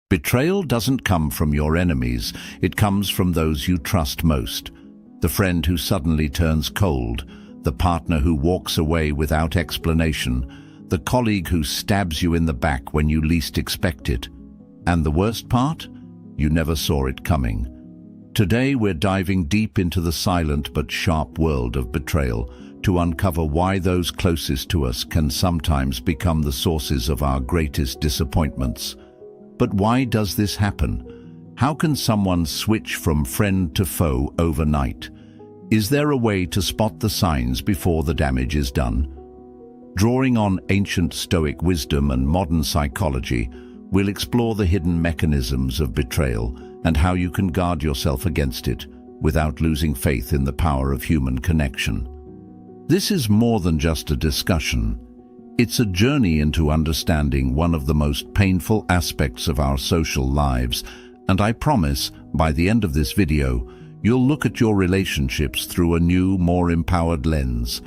Betrayal doesn't come from your enemies, it comes from those you trust most. The friend who suddenly turns cold, the partner who walks away without explanation, the colleague who stabs you in the back when you least expect it. And the worst part? You never saw it coming. Today we're diving deep into the silent but sharp world of betrayal to uncover why those closest to us can sometimes become the sources of our greatest disappointments. But why does this happen? How can someone switch from friend to foe overnight? Is there a way to spot the signs before the damage is done? Drawing on ancient Stoic wisdom and modern psychology, we'll explore the hidden mechanisms of betrayal and how you can guard yourself against it without losing faith in the power of human connection. This is more than just a discussion. It's a journey into understanding one of the most painful aspects of our social lives, and I promise, by the end of this video, you'll look at your relationships through a new, more empowered lens.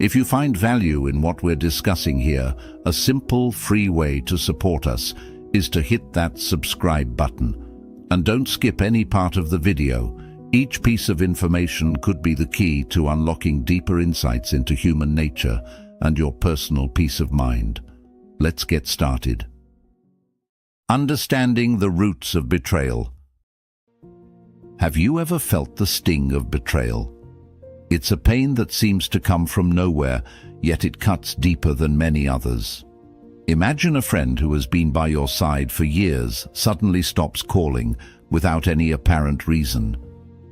If you find value in what we're discussing here, a simple, free way to support us is to hit that subscribe button. And don't skip any part of the video. Each piece of information could be the key to unlocking deeper insights into human nature and your personal peace of mind. Let's get started. Understanding the roots of betrayal. Have you ever felt the sting of betrayal? It's a pain that seems to come from nowhere, yet it cuts deeper than many others. Imagine a friend who has been by your side for years suddenly stops calling without any apparent reason.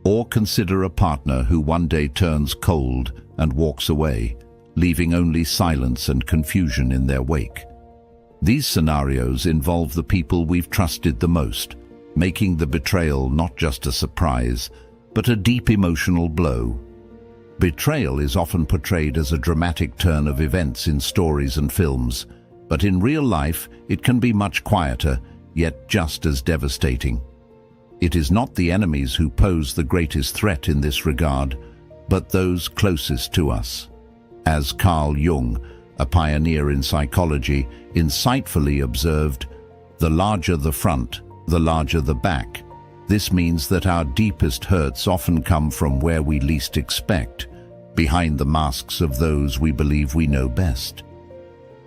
Or consider a partner who one day turns cold and walks away, leaving only silence and confusion in their wake. These scenarios involve the people we've trusted the most, making the betrayal not just a surprise, but a deep emotional blow. Betrayal is often portrayed as a dramatic turn of events in stories and films, but in real life it can be much quieter, yet just as devastating. It is not the enemies who pose the greatest threat in this regard, but those closest to us. As Carl Jung, a pioneer in psychology, insightfully observed, "The larger the front, the larger the back." This means that our deepest hurts often come from where we least expect, behind the masks of those we believe we know best.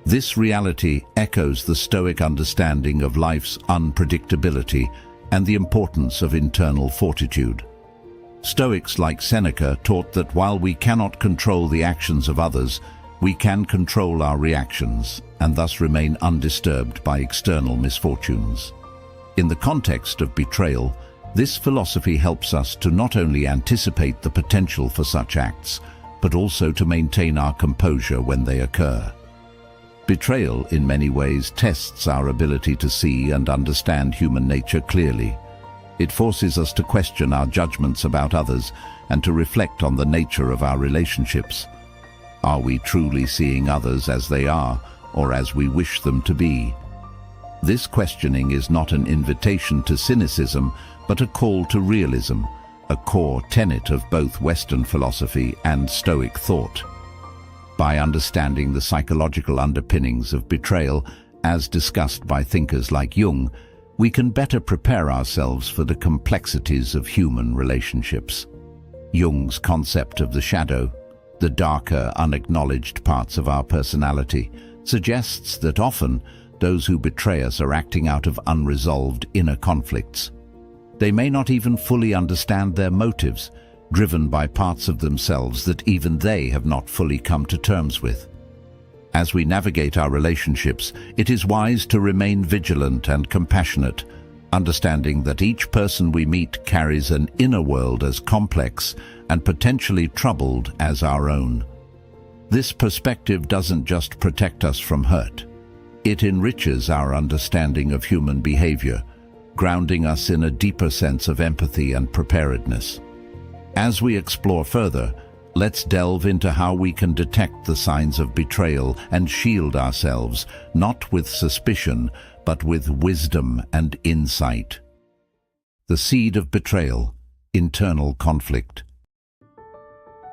This reality echoes the Stoic understanding of life's unpredictability and the importance of internal fortitude. Stoics like Seneca taught that while we cannot control the actions of others, we can control our reactions and thus remain undisturbed by external misfortunes. In the context of betrayal, this philosophy helps us to not only anticipate the potential for such acts, but also to maintain our composure when they occur. Betrayal, in many ways, tests our ability to see and understand human nature clearly. It forces us to question our judgments about others and to reflect on the nature of our relationships. Are we truly seeing others as they are, or as we wish them to be? This questioning is not an invitation to cynicism, but a call to realism, a core tenet of both Western philosophy and Stoic thought. By understanding the psychological underpinnings of betrayal, as discussed by thinkers like Jung, we can better prepare ourselves for the complexities of human relationships. Jung's concept of the shadow, the darker, unacknowledged parts of our personality, suggests that often those who betray us are acting out of unresolved inner conflicts. They may not even fully understand their motives, driven by parts of themselves that even they have not fully come to terms with. As we navigate our relationships, it is wise to remain vigilant and compassionate, understanding that each person we meet carries an inner world as complex and potentially troubled as our own. This perspective doesn't just protect us from hurt. It enriches our understanding of human behavior, grounding us in a deeper sense of empathy and preparedness. As we explore further, let's delve into how we can detect the signs of betrayal and shield ourselves, not with suspicion, but with wisdom and insight. The seed of betrayal, internal conflict.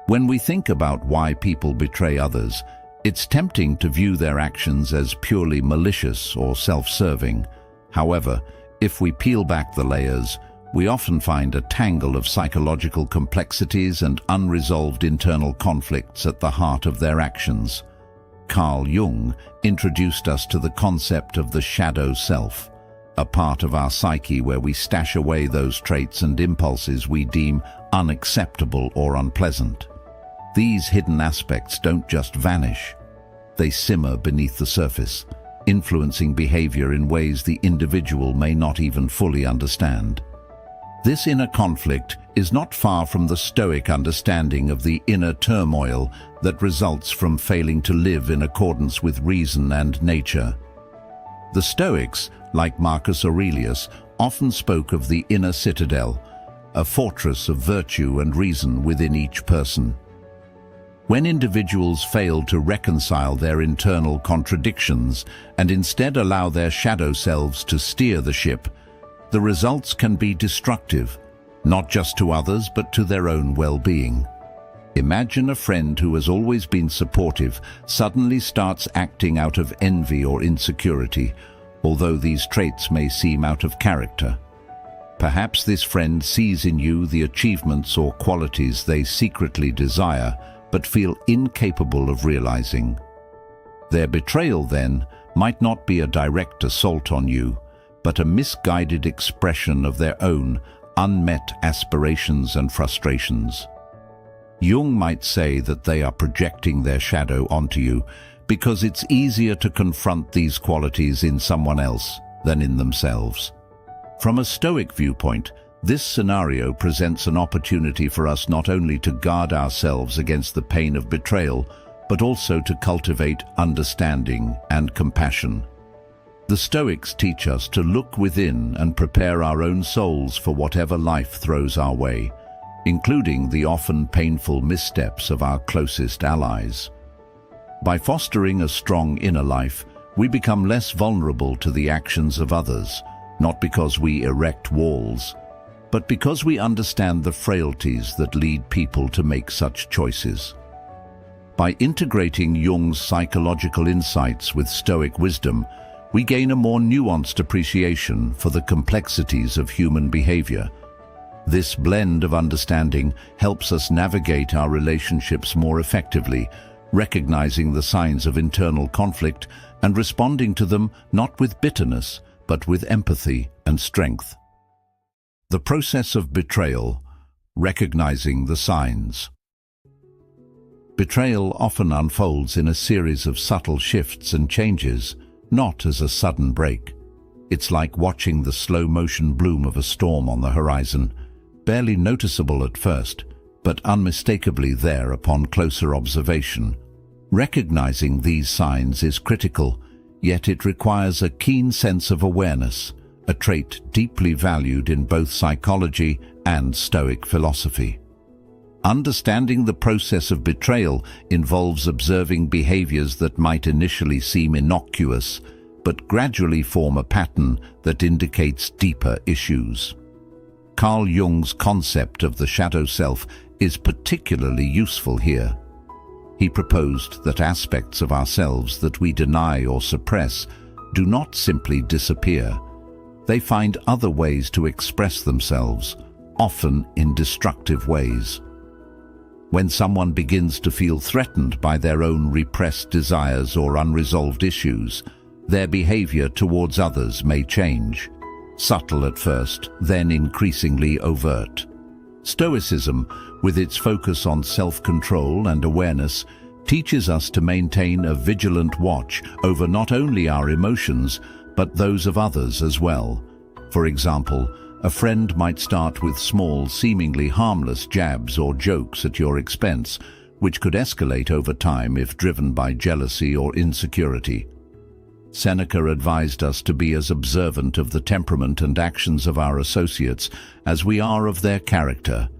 When we think about why people betray others, it's tempting to view their actions as purely malicious or self-serving. However, If we peel back the layers, we often find a tangle of psychological complexities and unresolved internal conflicts at the heart of their actions. Carl Jung introduced us to the concept of the shadow self, a part of our psyche where we stash away those traits and impulses we deem unacceptable or unpleasant. These hidden aspects don't just vanish. They simmer beneath the surface, influencing behavior in ways the individual may not even fully understand. This inner conflict is not far from the Stoic understanding of the inner turmoil that results from failing to live in accordance with reason and nature. The Stoics, like Marcus Aurelius, often spoke of the inner citadel, a fortress of virtue and reason within each person. When individuals fail to reconcile their internal contradictions and instead allow their shadow selves to steer the ship, the results can be destructive, not just to others but to their own well-being. Imagine a friend who has always been supportive suddenly starts acting out of envy or insecurity, although these traits may seem out of character. Perhaps this friend sees in you the achievements or qualities they secretly desire, but feel incapable of realizing. Their betrayal, then, might not be a direct assault on you, but a misguided expression of their own unmet aspirations and frustrations. Jung might say that they are projecting their shadow onto you because it's easier to confront these qualities in someone else than in themselves. From a Stoic viewpoint, this scenario presents an opportunity for us not only to guard ourselves against the pain of betrayal, but also to cultivate understanding and compassion. The Stoics teach us to look within and prepare our own souls for whatever life throws our way, including the often painful missteps of our closest allies. By fostering a strong inner life, we become less vulnerable to the actions of others, not because we erect walls, but because we understand the frailties that lead people to make such choices. By integrating Jung's psychological insights with Stoic wisdom, we gain a more nuanced appreciation for the complexities of human behavior. This blend of understanding helps us navigate our relationships more effectively, recognizing the signs of internal conflict and responding to them not with bitterness, but with empathy and strength. The process of betrayal, recognizing the signs. Betrayal often unfolds in a series of subtle shifts and changes, not as a sudden break. It's like watching the slow-motion bloom of a storm on the horizon, barely noticeable at first, but unmistakably there upon closer observation. Recognizing these signs is critical, yet it requires a keen sense of awareness, a trait deeply valued in both psychology and Stoic philosophy. Understanding the process of betrayal involves observing behaviors that might initially seem innocuous, but gradually form a pattern that indicates deeper issues. Carl Jung's concept of the shadow self is particularly useful here. He proposed that aspects of ourselves that we deny or suppress do not simply disappear. They find other ways to express themselves, often in destructive ways. When someone begins to feel threatened by their own repressed desires or unresolved issues, their behavior towards others may change, subtle at first, then increasingly overt. Stoicism, with its focus on self-control and awareness, teaches us to maintain a vigilant watch over not only our emotions, but those of others as well. For example, a friend might start with small, seemingly harmless jabs or jokes at your expense, which could escalate over time if driven by jealousy or insecurity. Seneca advised us to be as observant of the temperament and actions of our associates as we are of their character.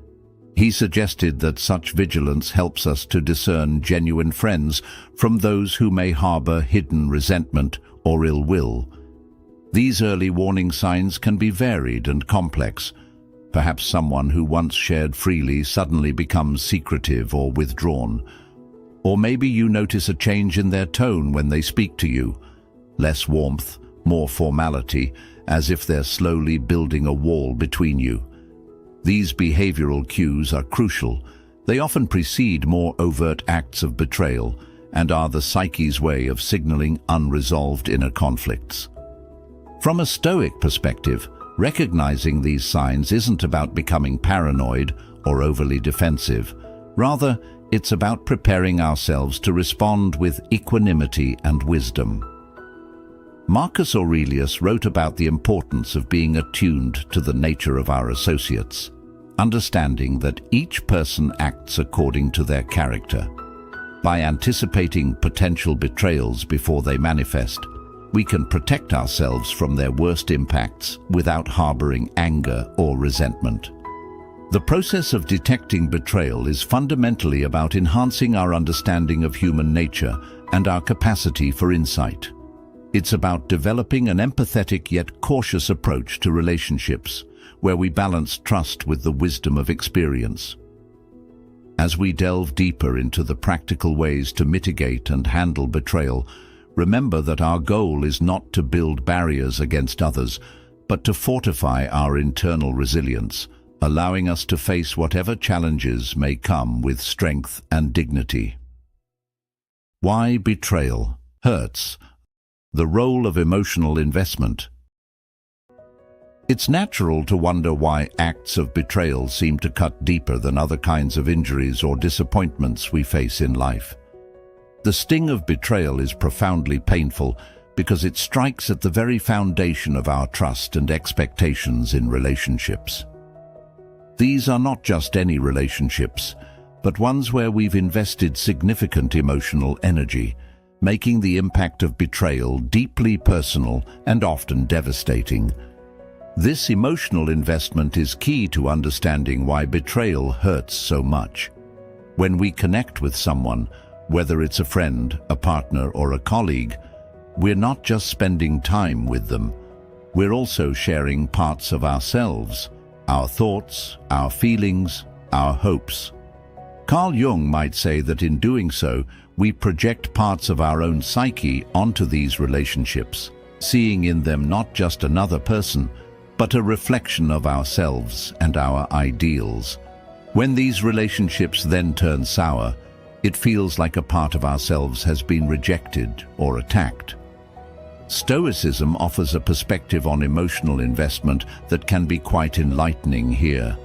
He suggested that such vigilance helps us to discern genuine friends from those who may harbor hidden resentment or ill will. These early warning signs can be varied and complex. Perhaps someone who once shared freely suddenly becomes secretive or withdrawn. Or maybe you notice a change in their tone when they speak to you. Less warmth, more formality, as if they're slowly building a wall between you. These behavioral cues are crucial. They often precede more overt acts of betrayal and are the psyche's way of signaling unresolved inner conflicts. From a Stoic perspective, recognizing these signs isn't about becoming paranoid or overly defensive. Rather, it's about preparing ourselves to respond with equanimity and wisdom. Marcus Aurelius wrote about the importance of being attuned to the nature of our associates, understanding that each person acts according to their character. By anticipating potential betrayals before they manifest, we can protect ourselves from their worst impacts without harboring anger or resentment. The process of detecting betrayal is fundamentally about enhancing our understanding of human nature and our capacity for insight. It's about developing an empathetic yet cautious approach to relationships, where we balance trust with the wisdom of experience. As we delve deeper into the practical ways to mitigate and handle betrayal, remember that our goal is not to build barriers against others, but to fortify our internal resilience, allowing us to face whatever challenges may come with strength and dignity. Why betrayal hurts? The role of emotional investment. It's natural to wonder why acts of betrayal seem to cut deeper than other kinds of injuries or disappointments we face in life. The sting of betrayal is profoundly painful because it strikes at the very foundation of our trust and expectations in relationships. These are not just any relationships, but ones where we've invested significant emotional energy, making the impact of betrayal deeply personal and often devastating. This emotional investment is key to understanding why betrayal hurts so much. When we connect with someone, whether it's a friend, a partner, or a colleague, we're not just spending time with them. We're also sharing parts of ourselves, our thoughts, our feelings, our hopes. Carl Jung might say that in doing so, we project parts of our own psyche onto these relationships, seeing in them not just another person, but a reflection of ourselves and our ideals. When these relationships then turn sour, it feels like a part of ourselves has been rejected or attacked. Stoicism offers a perspective on emotional investment that can be quite enlightening here.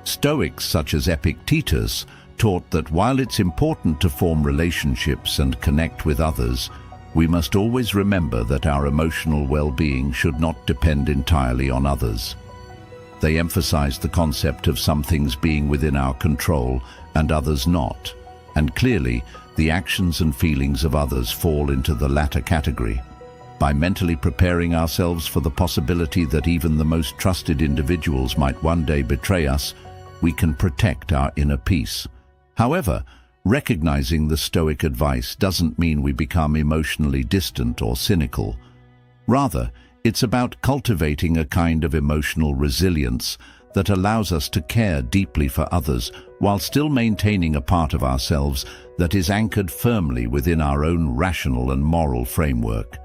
Stoics such as Epictetus taught that while it's important to form relationships and connect with others, we must always remember that our emotional well-being should not depend entirely on others. They emphasized the concept of some things being within our control and others not, and clearly, the actions and feelings of others fall into the latter category. By mentally preparing ourselves for the possibility that even the most trusted individuals might one day betray us, we can protect our inner peace. However, recognizing the Stoic advice doesn't mean we become emotionally distant or cynical. Rather, it's about cultivating a kind of emotional resilience that allows us to care deeply for others while still maintaining a part of ourselves that is anchored firmly within our own rational and moral framework.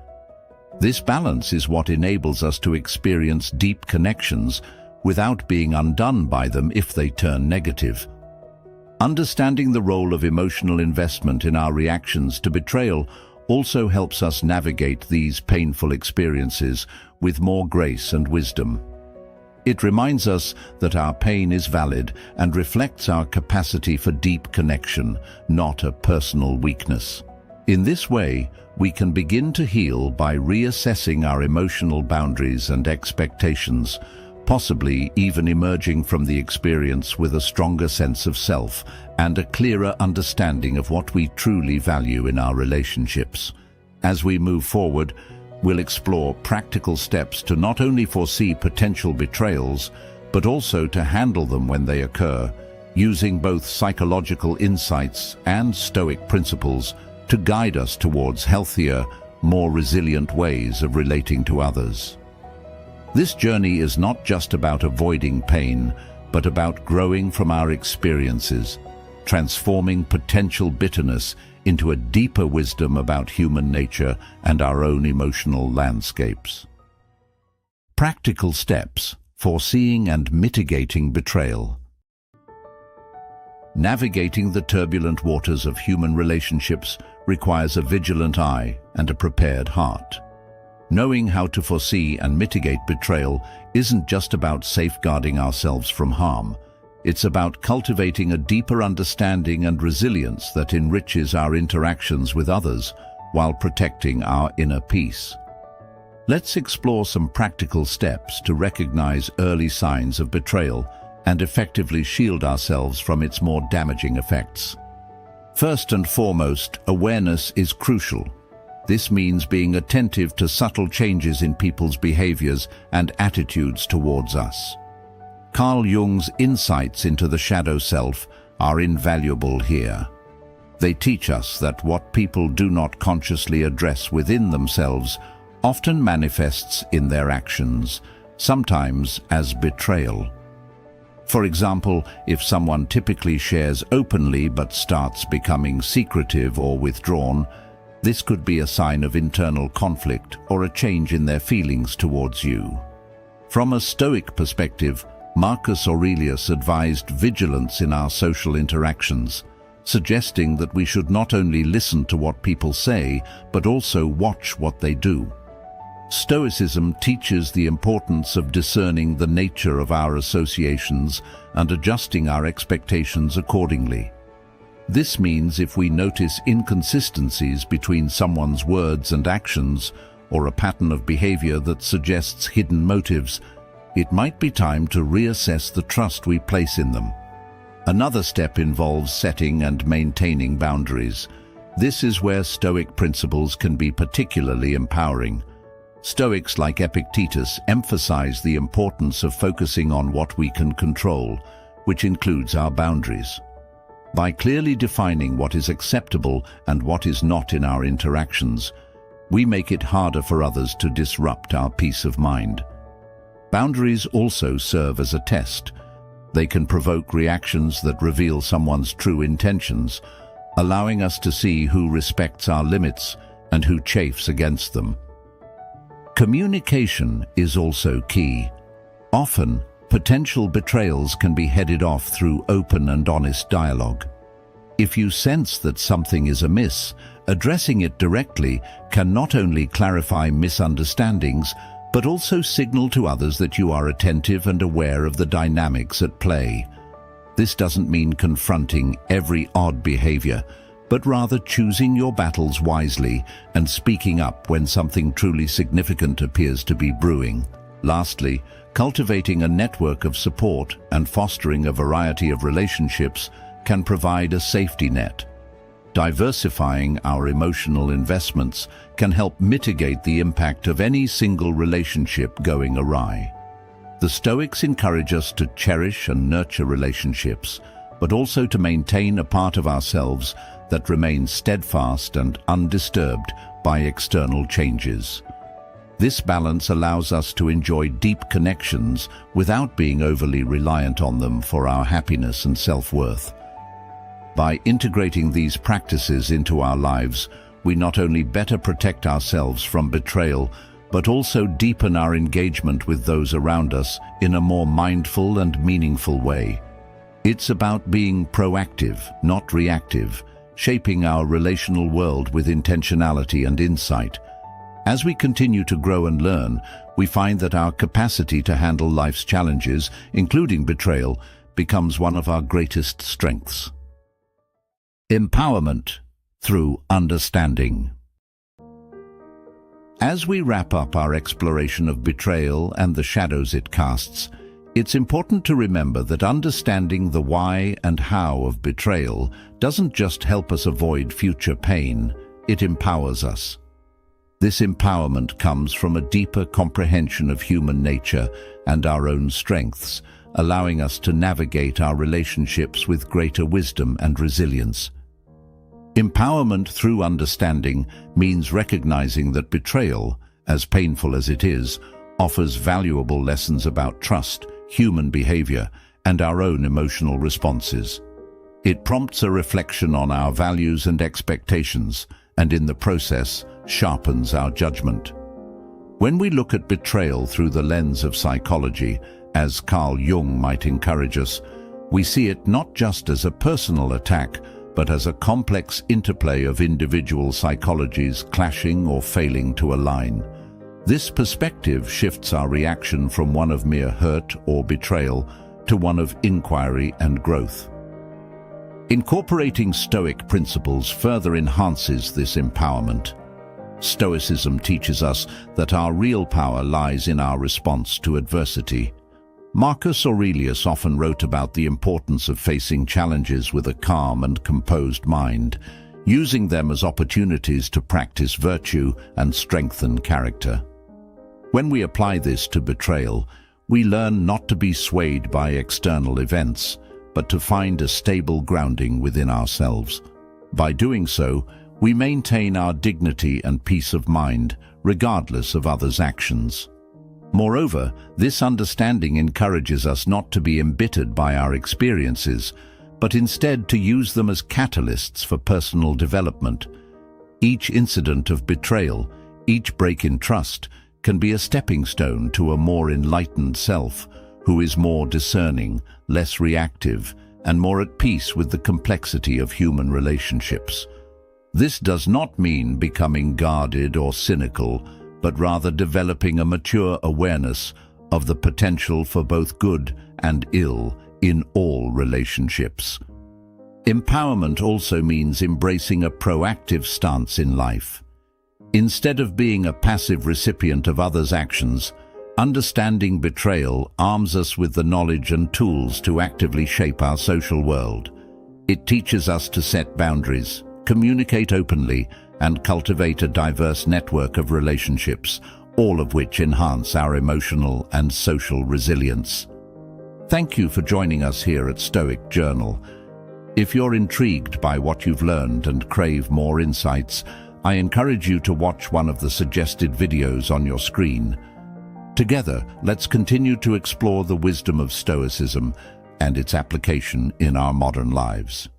This balance is what enables us to experience deep connections without being undone by them if they turn negative. Understanding the role of emotional investment in our reactions to betrayal also helps us navigate these painful experiences with more grace and wisdom. It reminds us that our pain is valid and reflects our capacity for deep connection, not a personal weakness. In this way, we can begin to heal by reassessing our emotional boundaries and expectations, possibly even emerging from the experience with a stronger sense of self and a clearer understanding of what we truly value in our relationships. As we move forward, we'll explore practical steps to not only foresee potential betrayals, but also to handle them when they occur, using both psychological insights and Stoic principles to guide us towards healthier, more resilient ways of relating to others. This journey is not just about avoiding pain, but about growing from our experiences, transforming potential bitterness into a deeper wisdom about human nature and our own emotional landscapes. Practical steps: foreseeing and mitigating betrayal. Navigating the turbulent waters of human relationships requires a vigilant eye and a prepared heart. Knowing how to foresee and mitigate betrayal isn't just about safeguarding ourselves from harm. It's about cultivating a deeper understanding and resilience that enriches our interactions with others while protecting our inner peace. Let's explore some practical steps to recognize early signs of betrayal and effectively shield ourselves from its more damaging effects. First and foremost, awareness is crucial. This means being attentive to subtle changes in people's behaviors and attitudes towards us. Carl Jung's insights into the shadow self are invaluable here. They teach us that what people do not consciously address within themselves often manifests in their actions, sometimes as betrayal. For example, if someone typically shares openly but starts becoming secretive or withdrawn, this could be a sign of internal conflict or a change in their feelings towards you. From a Stoic perspective, Marcus Aurelius advised vigilance in our social interactions, suggesting that we should not only listen to what people say, but also watch what they do. Stoicism teaches the importance of discerning the nature of our associations and adjusting our expectations accordingly. This means if we notice inconsistencies between someone's words and actions, or a pattern of behavior that suggests hidden motives, it might be time to reassess the trust we place in them. Another step involves setting and maintaining boundaries. This is where Stoic principles can be particularly empowering. Stoics like Epictetus emphasize the importance of focusing on what we can control, which includes our boundaries. By clearly defining what is acceptable and what is not in our interactions, we make it harder for others to disrupt our peace of mind. Boundaries also serve as a test. They can provoke reactions that reveal someone's true intentions, allowing us to see who respects our limits and who chafes against them. Communication is also key. Often, potential betrayals can be headed off through open and honest dialogue. If you sense that something is amiss, addressing it directly can not only clarify misunderstandings, but also signal to others that you are attentive and aware of the dynamics at play. This doesn't mean confronting every odd behavior, but rather choosing your battles wisely and speaking up when something truly significant appears to be brewing. Lastly, cultivating a network of support and fostering a variety of relationships can provide a safety net. Diversifying our emotional investments can help mitigate the impact of any single relationship going awry. The Stoics encourage us to cherish and nurture relationships, but also to maintain a part of ourselves that remains steadfast and undisturbed by external changes. This balance allows us to enjoy deep connections without being overly reliant on them for our happiness and self-worth. By integrating these practices into our lives, we not only better protect ourselves from betrayal, but also deepen our engagement with those around us in a more mindful and meaningful way. It's about being proactive, not reactive, shaping our relational world with intentionality and insight. As we continue to grow and learn, we find that our capacity to handle life's challenges, including betrayal, becomes one of our greatest strengths. Empowerment through understanding. As we wrap up our exploration of betrayal and the shadows it casts, it's important to remember that understanding the why and how of betrayal doesn't just help us avoid future pain, it empowers us. This empowerment comes from a deeper comprehension of human nature and our own strengths, allowing us to navigate our relationships with greater wisdom and resilience. Empowerment through understanding means recognizing that betrayal, as painful as it is, offers valuable lessons about trust, human behavior, and our own emotional responses. It prompts a reflection on our values and expectations, and in the process, sharpens our judgment. When we look at betrayal through the lens of psychology, as Carl Jung might encourage us, we see it not just as a personal attack, but as a complex interplay of individual psychologies clashing or failing to align. This perspective shifts our reaction from one of mere hurt or betrayal to one of inquiry and growth. Incorporating Stoic principles further enhances this empowerment. Stoicism teaches us that our real power lies in our response to adversity. Marcus Aurelius often wrote about the importance of facing challenges with a calm and composed mind, using them as opportunities to practice virtue and strengthen character. When we apply this to betrayal, we learn not to be swayed by external events, but to find a stable grounding within ourselves. By doing so, we maintain our dignity and peace of mind, regardless of others' actions. Moreover, this understanding encourages us not to be embittered by our experiences, but instead to use them as catalysts for personal development. Each incident of betrayal, each break in trust, can be a stepping stone to a more enlightened self, who is more discerning, less reactive, and more at peace with the complexity of human relationships. This does not mean becoming guarded or cynical, but rather developing a mature awareness of the potential for both good and ill in all relationships. Empowerment also means embracing a proactive stance in life. Instead of being a passive recipient of others' actions, understanding betrayal arms us with the knowledge and tools to actively shape our social world. It teaches us to set boundaries, communicate openly, and cultivate a diverse network of relationships, all of which enhance our emotional and social resilience. Thank you for joining us here at Stoic Journal. If you're intrigued by what you've learned and crave more insights, I encourage you to watch one of the suggested videos on your screen. Together, let's continue to explore the wisdom of Stoicism and its application in our modern lives.